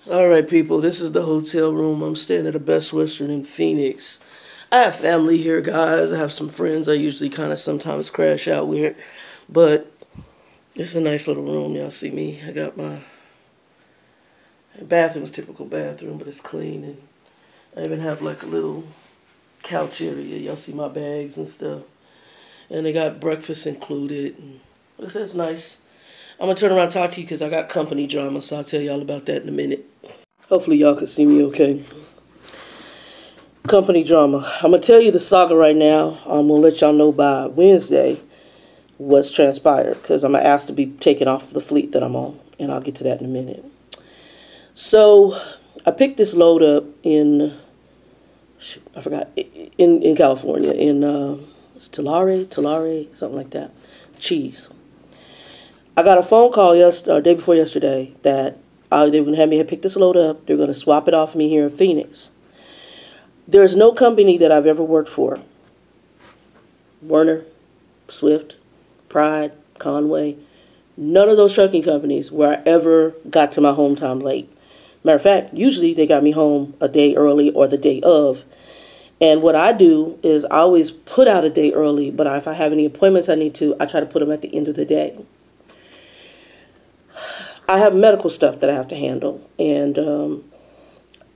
Alright, people, this is the hotel room. I'm staying at a Best Western in Phoenix. I have family here, guys. I have some friends I usually kind of sometimes crash out with. But it's a nice little room. Y'all see me. I got my bathroom's typical bathroom, but it's clean. And I even have like a little couch area. Y'all see my bags and stuff. And they got breakfast included. And like I said, it's nice. I'm going to turn around and talk to you because I got company drama, so I'll tell y'all about that in a minute. Hopefully y'all can see me okay. Company drama. I'm going to tell you the saga right now. I'm going to let y'all know by Wednesday what's transpired because I'm going to ask to be taken off the fleet that I'm on, and I'll get to that in a minute. So I picked this load up in, I forgot, in California, in it's Tulare, something like that. Cheese. I got a phone call day before yesterday that they were going to have me pick this load up. They're going to swap it off me here in Phoenix. There's no company that I've ever worked for. Werner, Swift, Pride, Conway. None of those trucking companies where I ever got to my home time late. Matter of fact, usually they got me home a day early or the day of. And what I do is I always put out a day early, but if I have any appointments I need to, I try to put them at the end of the day. I have medical stuff that I have to handle, and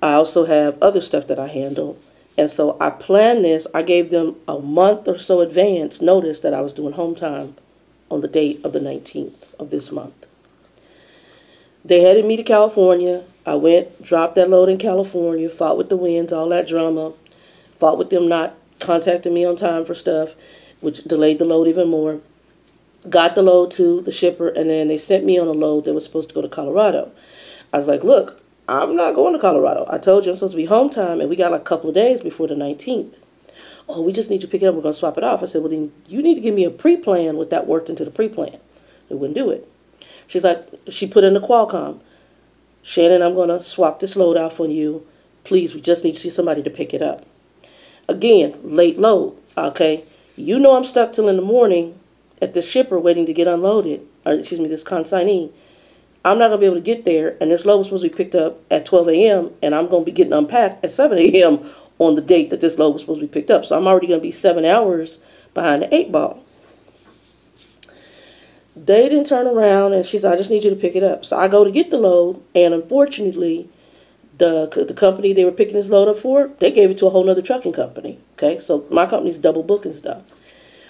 I also have other stuff that I handle. And so I planned this. I gave them a month or so advance notice that I was doing home time on the date of the 19th of this month. They headed me to California. I went, dropped that load in California, fought with the winds, all that drama, fought with them not contacting me on time for stuff, which delayed the load even more. Got the load to the shipper, and then they sent me on a load that was supposed to go to Colorado. I was like, look, I'm not going to Colorado. I told you I'm supposed to be home time, and we got like a couple of days before the 19th. Oh, we just need you to pick it up. We're going to swap it off. I said, well, then you need to give me a pre-plan with that worked into the pre-plan. They wouldn't do it. She's like, she put in the Qualcomm. Shannon, I'm going to swap this load out for you. Please, we just need to see somebody to pick it up. Again, late load, okay? You know I'm stuck till in the morning at the shipper waiting to get unloaded, or excuse me, this consignee. I'm not going to be able to get there, and this load was supposed to be picked up at 12 a.m., and I'm going to be getting unpacked at 7 a.m. on the date that this load was supposed to be picked up. So I'm already going to be 7 hours behind the 8 ball. They didn't turn around, and she said, I just need you to pick it up. So I go to get the load, and unfortunately, the company they were picking this load up for, they gave it to a whole other trucking company. Okay, so my company's double booking stuff.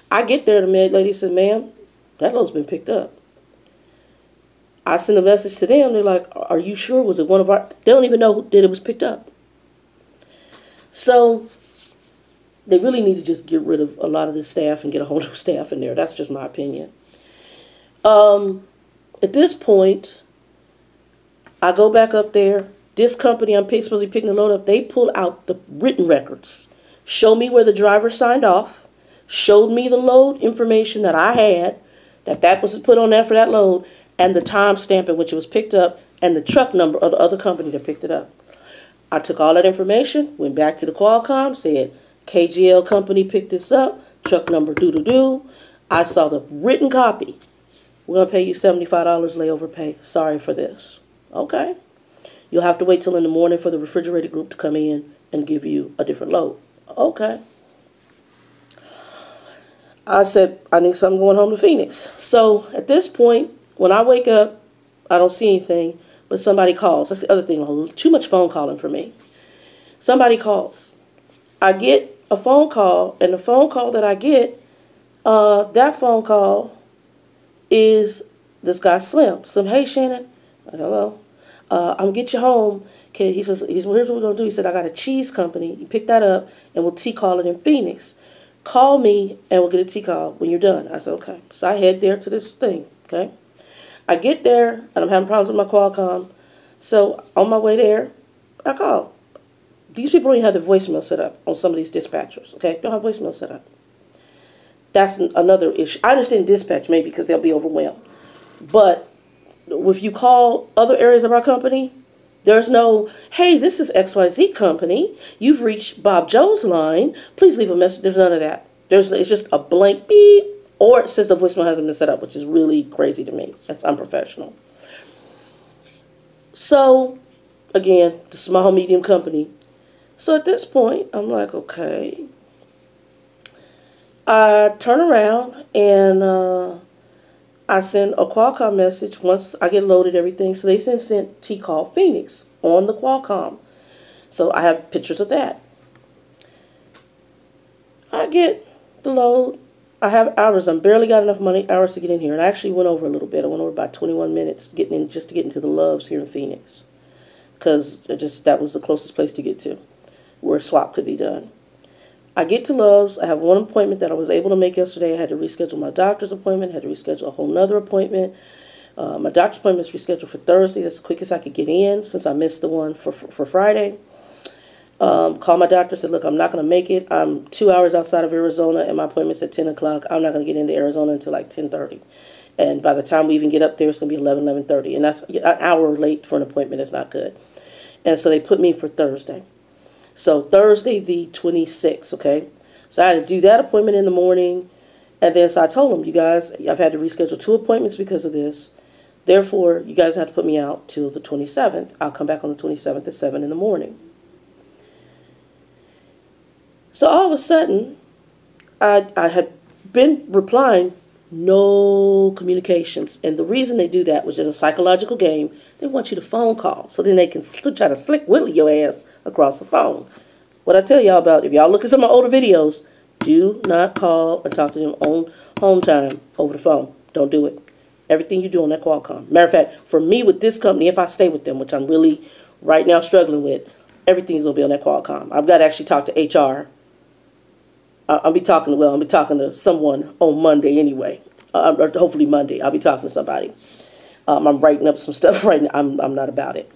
I get there, the lady said, ma'am, that load's been picked up. I send a message to them. They're like, are you sure? Was it one of our... They don't even know that it was picked up. So they really need to just get rid of a lot of this staff and get a whole new staff in there. That's just my opinion. At this point, I go back up there. This company I'm supposed to be picking the load up, they pull out the written records, show me where the driver signed off, showed me the load information that I had, that was put on there for that load, and the time stamp in which it was picked up, and the truck number of the other company that picked it up. I took all that information, went back to the Qualcomm, said, KGL company picked this up, truck number doo-doo-doo. I saw the written copy. We're going to pay you $75 layover pay. Sorry for this. Okay. You'll have to wait till in the morning for the refrigerated group to come in and give you a different load. Okay. I said, I need something going home to Phoenix. So at this point, when I wake up, I don't see anything, but somebody calls. That's the other thing. Too much phone calling for me. Somebody calls. I get a phone call, and the phone call that I get, that phone call is this guy Slim. Slim, hey, Shannon. Hello. I'm going to get you home. Okay, he says, here's what we're going to do. He said, I got a cheese company. You pick that up, and we'll T-call it in Phoenix. Call me, and we'll get a T-call when you're done. I said, okay. So I head there to this thing, okay? I get there, and I'm having problems with my Qualcomm. So on my way there, I call. These people don't even have their voicemail set up on some of these dispatchers, okay? They don't have voicemail set up. That's another issue. I understand dispatch maybe because they'll be overwhelmed. But if you call other areas of our company, there's no, hey, this is XYZ company. You've reached Bob Joe's line. Please leave a message. There's none of that. It's just a blank beep, or it says the voicemail hasn't been set up, which is really crazy to me. That's unprofessional. So again, the small, medium company. So at this point, I'm like, okay. I turn around and I send a Qualcomm message once I get loaded everything. So they sent T-Call Phoenix on the Qualcomm. So I have pictures of that. I get the load. I have hours. I'm barely got enough hours to get in here. And I actually went over a little bit. I went over about 21 minutes getting in just to get into the Loves here in Phoenix. Because that was the closest place to get to where a swap could be done. I get to Loves. I have one appointment that I was able to make yesterday. I had to reschedule my doctor's appointment. I had to reschedule a whole nother appointment. My doctor's appointment is rescheduled for Thursday. That's the quickest I could get in since I missed the one for Friday. Called my doctor, said, look, I'm not going to make it. I'm 2 hours outside of Arizona, and my appointment's at 10 o'clock. I'm not going to get into Arizona until like 10:30. And by the time we even get up there, it's going to be 11:30. And that's an hour late for an appointment. It's not good. And so they put me for Thursday. So Thursday the 26th, okay? So I had to do that appointment in the morning. And then so I told them, you guys, I've had to reschedule 2 appointments because of this. Therefore, you guys have to put me out till the 27th. I'll come back on the 27th at 7 in the morning. So all of a sudden, I had been replying, no communications. And the reason they do that, which is a psychological game, they want you to phone call. So then they can try to slick willy your ass across the phone. What I tell y'all about, if y'all look at some of my older videos, do not call or talk to them on HomeTime over the phone. Don't do it. Everything you do on that Qualcomm. Matter of fact, for me with this company, if I stay with them, which I'm really right now struggling with, everything's going to be on that Qualcomm. I've got to actually talk to HR. I'll be talking to someone on Monday anyway. Or hopefully Monday. I'll be talking to somebody. I'm writing up some stuff right now. I'm not about it.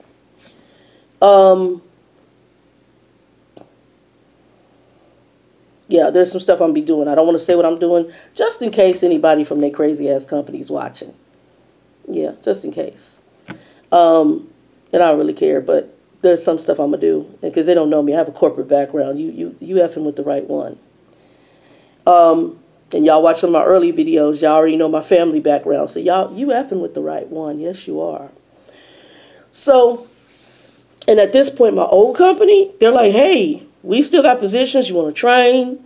Yeah, there's some stuff I'm going to be doing. I don't want to say what I'm doing, just in case anybody from their crazy-ass company is watching. Yeah, just in case. And I don't really care, but there's some stuff I'm going to do. Because they don't know me. I have a corporate background. You effing with the right one. And y'all watch some of my early videos, y'all already know my family background. So you effing with the right one. Yes, you are. So, and at this point, my old company, they're like, hey, we still got positions. You want to train?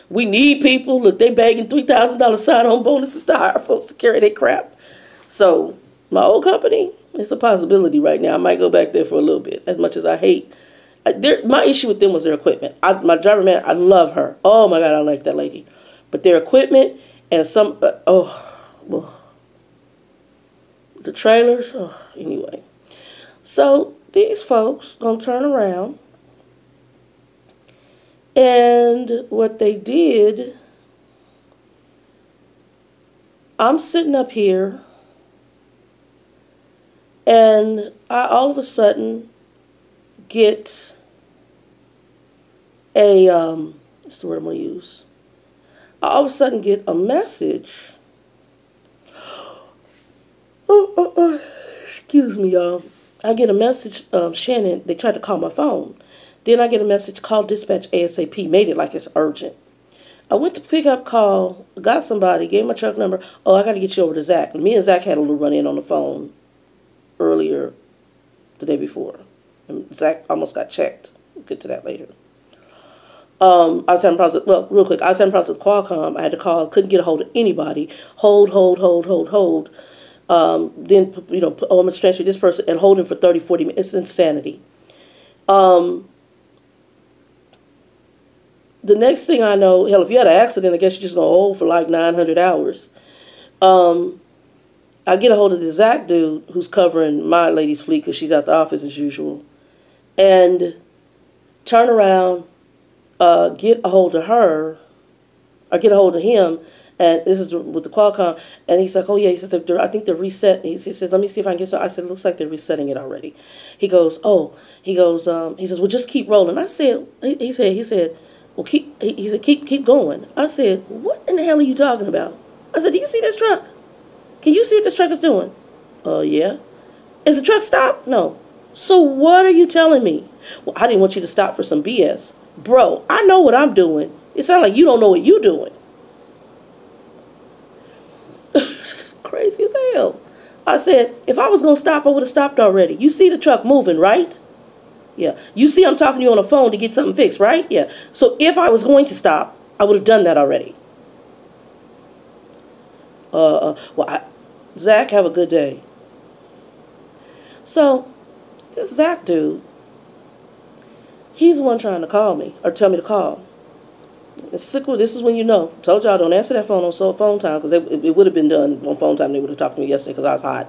We need people. Look, they begging $3,000 sign-on bonuses to hire folks to carry their crap. So, my old company, it's a possibility right now. I might go back there for a little bit, as much as I hate. My issue with them was their equipment. My driver, man, I love her. Oh, my God, I like that lady. But their equipment and the trailers, anyway. So these folks gonna turn around, and what they did, I'm sitting up here, and I all of a sudden get a, what's the word I'm going to use? I all of a sudden get a message. Excuse me, y'all. I get a message, Shannon, they tried to call my phone. Then I get a message, call dispatch ASAP, made it like it's urgent. I went to pick up call, got somebody, gave my truck number. Oh, I got to get you over to Zach. Me and Zach had a little run-in on the phone earlier the day before. And Zach almost got checked. We'll get to that later. I was having problems with, real quick, I was having problems with Qualcomm. I had to call, couldn't get a hold of anybody. Hold. Then, I'm going to transfer this person and hold him for 30, 40 minutes. It's insanity. The next thing I know, hell, if you had an accident, I guess you're just going to hold for like 900 hours. I get a hold of the Zach dude who's covering my lady's fleet because she's at the office as usual. And turn around, get a hold of her, or get a hold of him, and this is with the Qualcomm, and he's like, oh yeah, he says, I think they're reset. He says, let me see if I can get some. I said, it looks like they're resetting it already. He says, well, just keep rolling. I said, he said, well, keep going. I said, what in the hell are you talking about? I said, do you see this truck? Can you see what this truck is doing? Yeah. Is the truck stopped? No. So what are you telling me? Well, I didn't want you to stop for some BS. Bro, I know what I'm doing. It sounds like you don't know what you're doing. Crazy as hell. I said, if I was going to stop, I would have stopped already. You see the truck moving, right? Yeah. You see I'm talking to you on the phone to get something fixed, right? Yeah. So if I was going to stop, I would have done that already. Zach, have a good day. So, this Zach dude, he's the one trying to call me, or tell me to call. This is when you know. Told y'all don't answer that phone on phone time, because it would have been done on phone time. They would have talked to me yesterday because I was hot.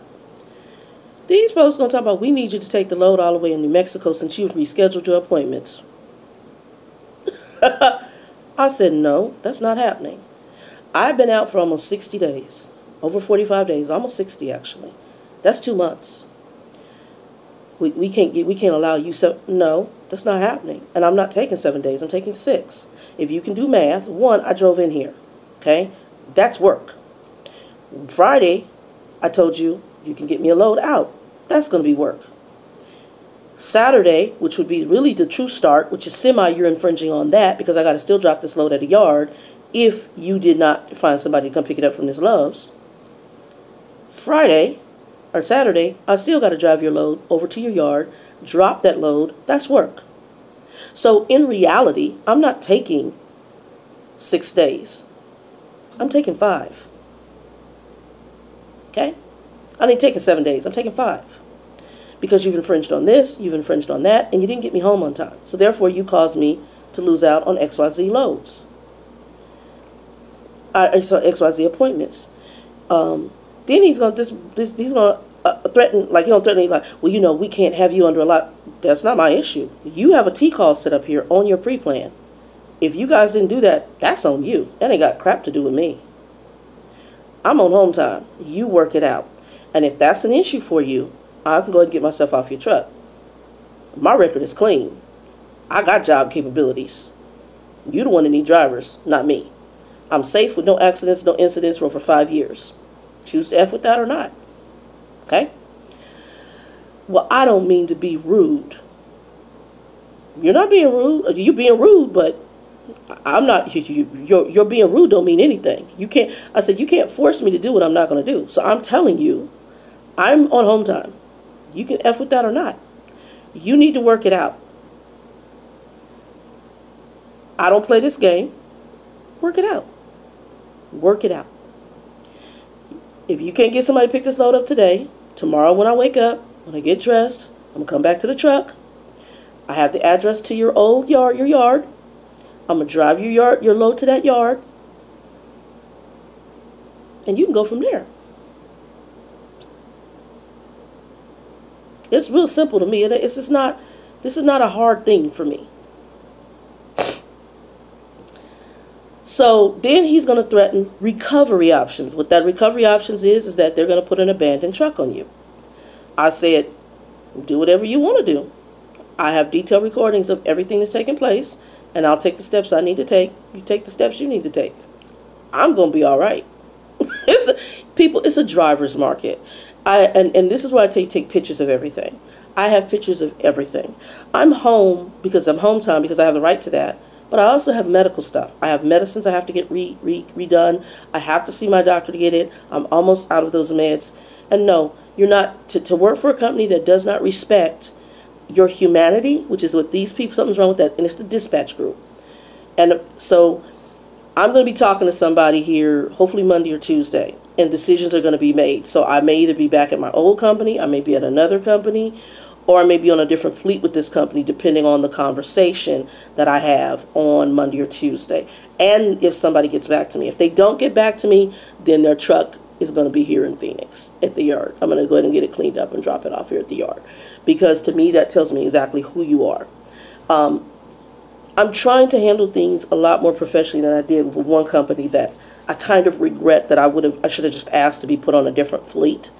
These folks going to talk about, we need you to take the load all the way in New Mexico since you've rescheduled your appointments. I said, no, that's not happening. I've been out for almost 60 days. Over 45 days, almost 60 actually. That's 2 months. We can't allow you no, that's not happening. And I'm not taking 7 days, I'm taking 6. If you can do math, 1, I drove in here. Okay? That's work. Friday, I told you can get me a load out. That's going to be work. Saturday, which would be really the true start, which is you're infringing on that because I got to still drop this load at a yard if you did not find somebody to come pick it up from this Love's. Friday, or Saturday, I still got to drive your load over to your yard, drop that load. That's work. So in reality, I'm not taking 6 days. I'm taking 5. Okay? I ain't taking 7 days. I'm taking 5. Because you've infringed on this, you've infringed on that, and you didn't get me home on time. So therefore, you caused me to lose out on XYZ loads. XYZ appointments. Then he's going to threaten, like, well, you know, we can't have you under a lot. That's not my issue. You have a T-call set up here on your pre-plan. If you guys didn't do that, that's on you. That ain't got crap to do with me. I'm on home time. You work it out. And if that's an issue for you, I can go ahead and get myself off your truck. My record is clean. I got job capabilities. You're the one that need drivers, not me. I'm safe with no accidents, no incidents for over 5 years. Choose to F with that or not. Okay? Well, I don't mean to be rude. You're not being rude. You're being rude, but I'm not. You're being rude don't mean anything. You can't. I said you can't force me to do what I'm not going to do. So I'm telling you, I'm on home time. You can F with that or not. You need to work it out. I don't play this game. Work it out. Work it out. If you can't get somebody to pick this load up today, tomorrow when I wake up, when I get dressed, I'm going to come back to the truck. I have the address to your old yard, your yard. I'm going to drive your load to that yard. And you can go from there. It's real simple to me. This is not a hard thing for me. So then he's going to threaten recovery options. What that recovery options is that they're going to put an abandoned truck on you. I said, do whatever you want to do. I have detailed recordings of everything that's taking place, and I'll take the steps I need to take. You take the steps you need to take. I'm going to be all right. It's a driver's market. And this is why I tell you take pictures of everything. I have pictures of everything. I'm home because I'm home time because I have the right to that. But I also have medical stuff. I have medicines I have to get redone. I have to see my doctor to get it. I'm almost out of those meds. And no, you're not to work for a company that does not respect your humanity, which is what these people, something's wrong with that, and it's the dispatch group. And so I'm going to be talking to somebody here, hopefully Monday or Tuesday, and decisions are going to be made. So I may either be back at my old company, I may be at another company, or I may be on a different fleet with this company, depending on the conversation that I have on Monday or Tuesday. And if somebody gets back to me. If they don't get back to me, then their truck is going to be here in Phoenix at the yard. I'm going to go ahead and get it cleaned up and drop it off here at the yard. Because to me, that tells me exactly who you are. I'm trying to handle things a lot more professionally than I did with one company that I kind of regret that I should have just asked to be put on a different fleet.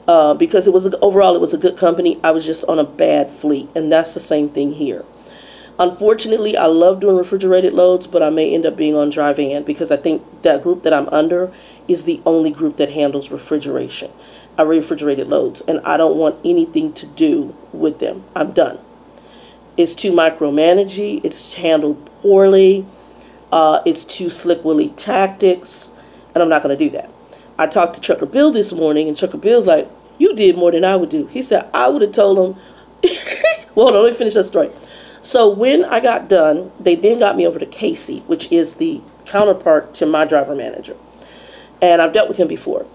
Because overall it was a good company. I was just on a bad fleet, and that's the same thing here. Unfortunately, I love doing refrigerated loads, but I may end up being on drive-in because I think that group that I'm under is the only group that handles refrigerated loads, and I don't want anything to do with them. I'm done. It's too micromanagey. It's handled poorly. It's too slick willy tactics, and I'm not going to do that. I talked to Trucker Bill this morning, and Trucker Bill's like, you did more than I would do. He said, I would have told him, well, hold on, let me finish that story. So when I got done, they then got me over to Casey, which is the counterpart to my driver manager. And I've dealt with him before.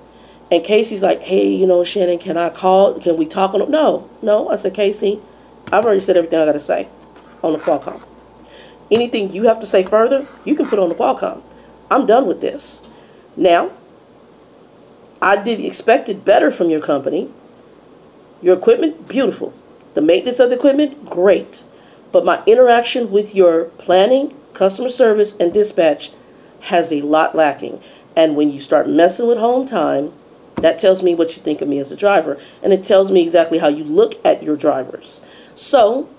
And Casey's like, hey, you know, Shannon, can I call? Can we talk on it? No. I said, Casey, I've already said everything I got to say on the Qualcomm. Anything you have to say further, you can put on the Qualcomm. I'm done with this. Now, I did expected better from your company. Your equipment, beautiful. The maintenance of the equipment, great. But my interaction with your planning, customer service, and dispatch has a lot lacking. And when you start messing with HomeTime, that tells me what you think of me as a driver. And it tells me exactly how you look at your drivers. So,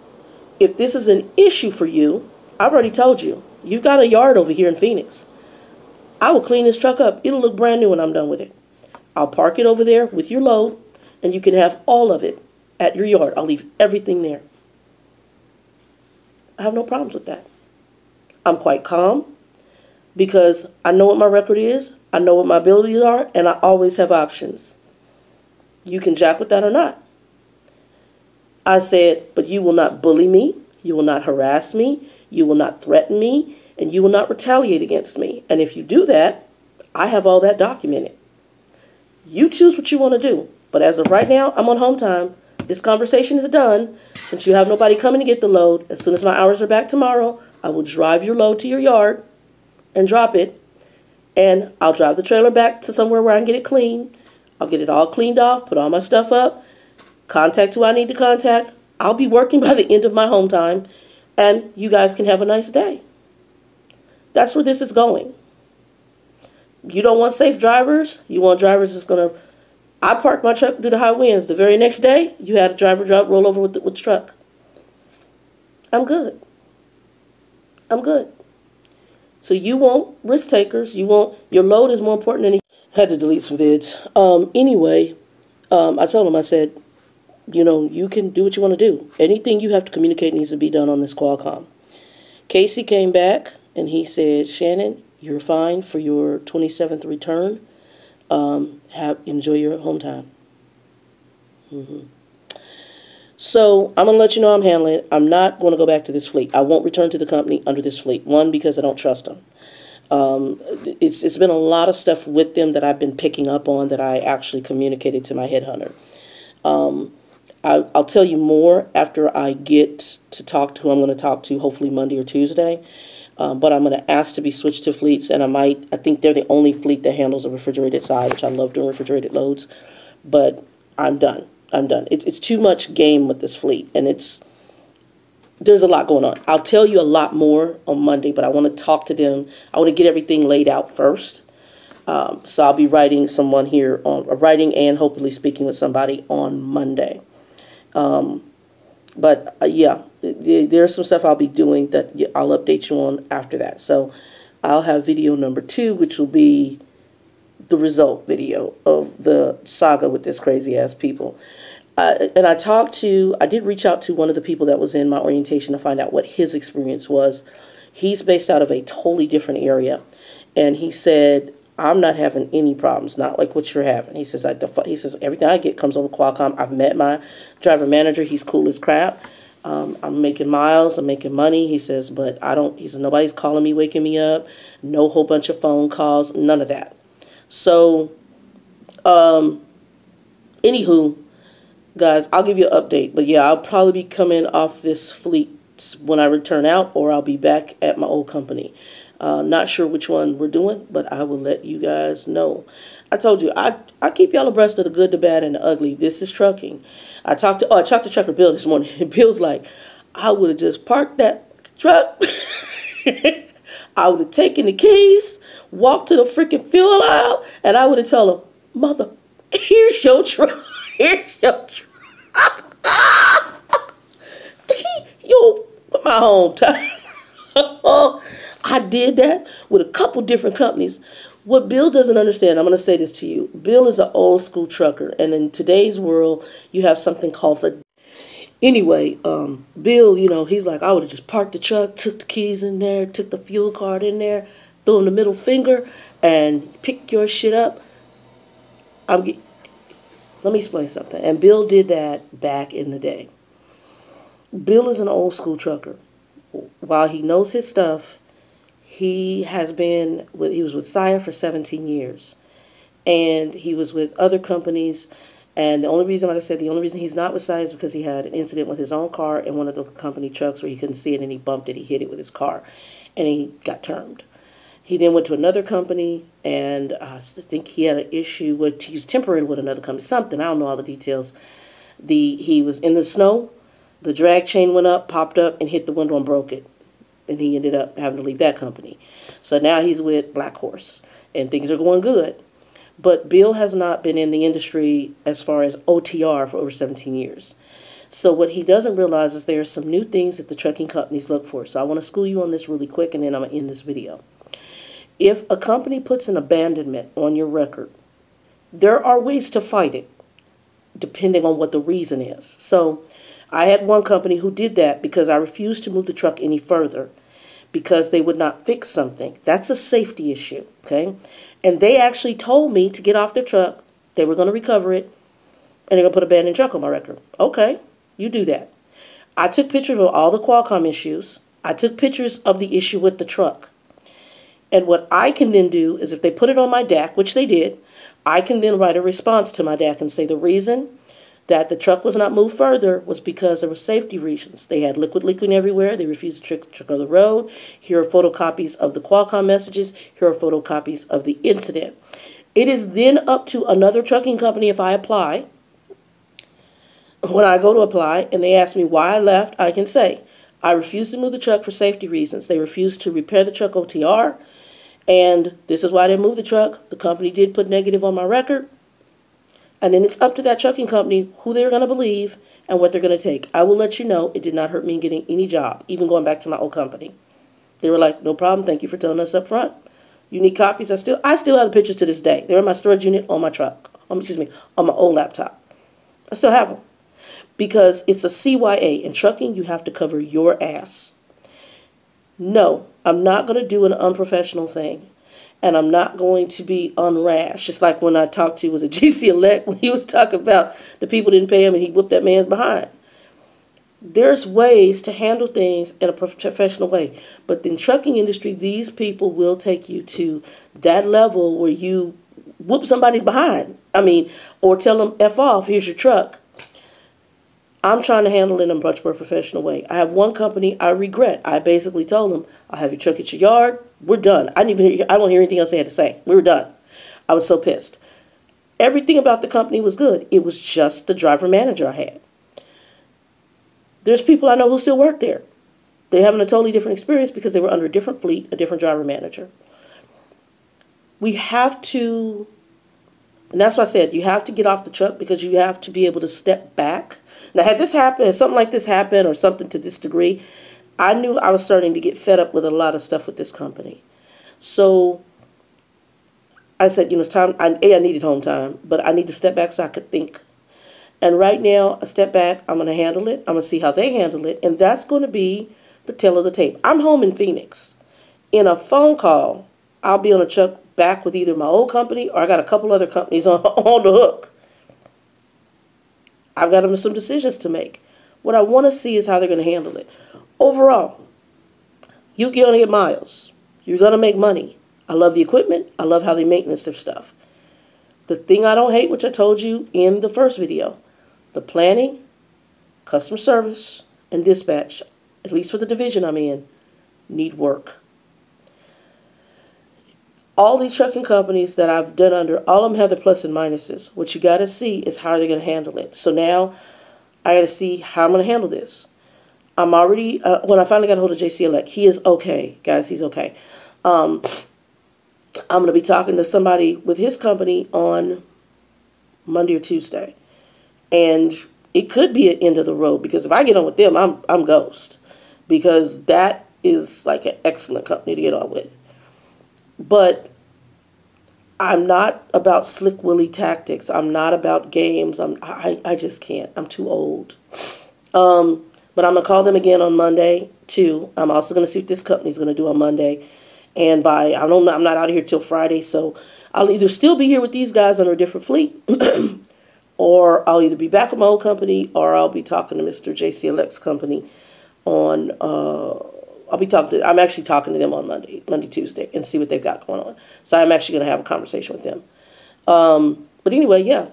if this is an issue for you, I've already told you. You've got a yard over here in Phoenix. I will clean this truck up. It'll look brand new when I'm done with it. I'll park it over there with your load, and you can have all of it at your yard. I'll leave everything there. I have no problems with that. I'm quite calm because I know what my record is, I know what my abilities are, and I always have options. You can jack with that or not. I said, but you will not bully me, you will not harass me, you will not threaten me, and you will not retaliate against me. And if you do that, I have all that documented. You choose what you want to do. But as of right now, I'm on HomeTime. This conversation is done. Since you have nobody coming to get the load, as soon as my hours are back tomorrow, I will drive your load to your yard and drop it. And I'll drive the trailer back to somewhere where I can get it clean. I'll get it all cleaned off, put all my stuff up, contact who I need to contact. I'll be working by the end of my HomeTime, and you guys can have a nice day. That's where this is going. You don't want safe drivers. You want drivers that's going to... I parked my truck due to high winds. The very next day, you had a driver roll over with the truck. I'm good. I'm good. So you want risk takers. You want... Your load is more important than... Had to delete some vids. Anyway, I told him, I said, you know, you can do what you want to do. Anything you have to communicate needs to be done on this Qualcomm. Casey came back, and he said, Shannon, you're fine for your 27th return. Enjoy your HomeTime. So I'm going to let you know I'm handling it. I'm not going to go back to this fleet. I won't return to the company under this fleet. One, because I don't trust them. It's been a lot of stuff with them that I've been picking up on that I actually communicated to my headhunter. I'll tell you more after I get to talk to who I'm going to talk to, hopefully Monday or Tuesday. But I'm going to ask to be switched to fleets, and I think they're the only fleet that handles a refrigerated side, which I love doing refrigerated loads. But I'm done. It's too much game with this fleet, and there's a lot going on. I'll tell you a lot more on Monday, but I want to talk to them. I want to get everything laid out first. So I'll be writing and hopefully speaking with somebody on Monday. Yeah, there's some stuff I'll be doing that I'll update you on after that. So I'll have video number 2, which will be the result video of the saga with this crazy ass people. And I did reach out to one of the people that was in my orientation to find out what his experience was. He's based out of a totally different area. And he said, I'm not having any problems, not like what you're having. He says, everything I get comes over Qualcomm. I've met my driver manager. He's cool as crap. I'm making miles. I'm making money. He says, but nobody's calling me, waking me up. No whole bunch of phone calls. None of that. So, anywho, guys, I'll give you an update. But yeah, I'll probably be coming off this fleet when I return out, or I'll be back at my old company. Not sure which one we're doing, but I will let you guys know. I told you, I keep y'all abreast of the good, the bad, and the ugly. This is trucking. I talked to Trucker Bill this morning, and Bill's like, I would have just parked that truck. I would have taken the keys, walked to the freaking fuel aisle, and I would have told him, mother, here's your truck. Here's your truck. Yo, my HomeTime. I did that with a couple different companies. What Bill doesn't understand, I'm going to say this to you. Bill is an old school trucker, and in today's world, you have something called the... Anyway, Bill, you know, he's like, I would have just parked the truck, took the keys in there, took the fuel card in there, threw him the middle finger, and pick your shit up. let me explain something. And Bill did that back in the day. Bill is an old school trucker. While he knows his stuff, he was with Sire for 17 years. And he was with other companies. And the only reason, like I said, the only reason he's not with Sire is because he had an incident with his own car in one of the company trucks where he couldn't see it and he bumped it. He hit it with his car and he got termed. He then went to another company, and I think he had an issue with, he was temporary with another company, something, I don't know all the details. He was in the snow, the drag chain went up, popped up, and hit the window and broke it. And he ended up having to leave that company. So now he's with Black Horse, and things are going good. But Bill has not been in the industry as far as OTR for over 17 years. So what he doesn't realize is there are some new things that the trucking companies look for. So I want to school you on this really quick, and then I'm going to end this video. If a company puts an abandonment on your record, there are ways to fight it, depending on what the reason is. So I had one company who did that because I refused to move the truck any further because they would not fix something. That's a safety issue, okay? And they actually told me to get off their truck. They were going to recover it, and they're going to put abandoned truck on my record. Okay, you do that. I took pictures of all the Qualcomm issues. I took pictures of the issue with the truck. And what I can then do is if they put it on my DAC, which they did, I can then write a response to my DAC and say the reason that the truck was not moved further was because there were safety reasons. They had liquid leaking everywhere. They refused to take the truck on the road. Here are photocopies of the Qualcomm messages. Here are photocopies of the incident. It is then up to another trucking company if I apply. When I go to apply and they ask me why I left, I can say, I refused to move the truck for safety reasons. They refused to repair the truck OTR. And this is why I didn't move the truck. The company did put negative on my record. And then it's up to that trucking company who they're going to believe and what they're going to take. I will let you know it did not hurt me in getting any job, even going back to my old company. They were like, no problem. Thank you for telling us up front. You need copies? I still have the pictures to this day. They're in my storage unit on my truck. On my old laptop. I still have them. Because it's a CYA. In trucking, you have to cover your ass. No, I'm not going to do an unprofessional thing. And I'm not going to be unrash. Just like when I talked to, was a GC elect, when he was talking about the people didn't pay him and he whipped that man's behind. There's ways to handle things in a professional way. But in trucking industry, these people will take you to that level where you whoop somebody's behind. Or tell them, F off, here's your truck. I'm trying to handle it in a much more professional way. I have one company I regret. I basically told them, I'll have your truck at your yard. We're done. I don't hear anything else they had to say. We were done. I was so pissed. Everything about the company was good. It was just the driver manager I had. There's people I know who still work there. They're having a totally different experience because they were under a different fleet, a different driver manager. We have to, and that's why I said, you have to get off the truck because you have to be able to step back. Now, had something like this happen or something to this degree, I knew I was starting to get fed up with a lot of stuff with this company. So I said, it's time. I needed home time, but I need to step back so I could think. And right now, a step back, I'm going to handle it. I'm going to see how they handle it. And that's going to be the tail of the tape. I'm home in Phoenix. In a phone call, I'll be on a truck back with either my old company or I got a couple other companies on the hook. I've got some decisions to make. What I want to see is how they're going to handle it. Overall, you're going to get miles. You're going to make money. I love the equipment. I love how they maintenance their stuff. The thing I don't hate, which I told you in the first video, the planning, customer service, and dispatch, at least for the division I'm in, need work. All these trucking companies that I've done under, all of them have their plus and minuses. What you got to see is how they're going to handle it. So now I got to see how I'm going to handle this. I'm already, when I finally got a hold of JC Elect, he is okay. Guys, he's okay. I'm going to be talking to somebody with his company on Monday or Tuesday. And it could be an end of the road because if I get on with them, I'm ghost. Because that is like an excellent company to get on with. But I'm not about slick willy tactics. I'm not about games. I just can't. I'm too old. But I'm going to call them again on Monday, too. I'm also going to see what this company's going to do on Monday. And I'm not out of here till Friday, so I'll either still be here with these guys under a different fleet, or I'll either be back with my old company, or I'll be talking to Mr. JCLX company on, I'm actually talking to them on Monday, Tuesday, and see what they've got going on. So I'm actually going to have a conversation with them. But anyway, yeah.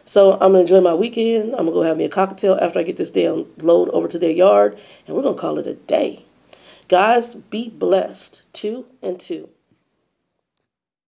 So I'm going to enjoy my weekend. I'm going to go have me a cocktail after I get this damn load over to their yard, and we're going to call it a day. Guys, be blessed. 2 and 2.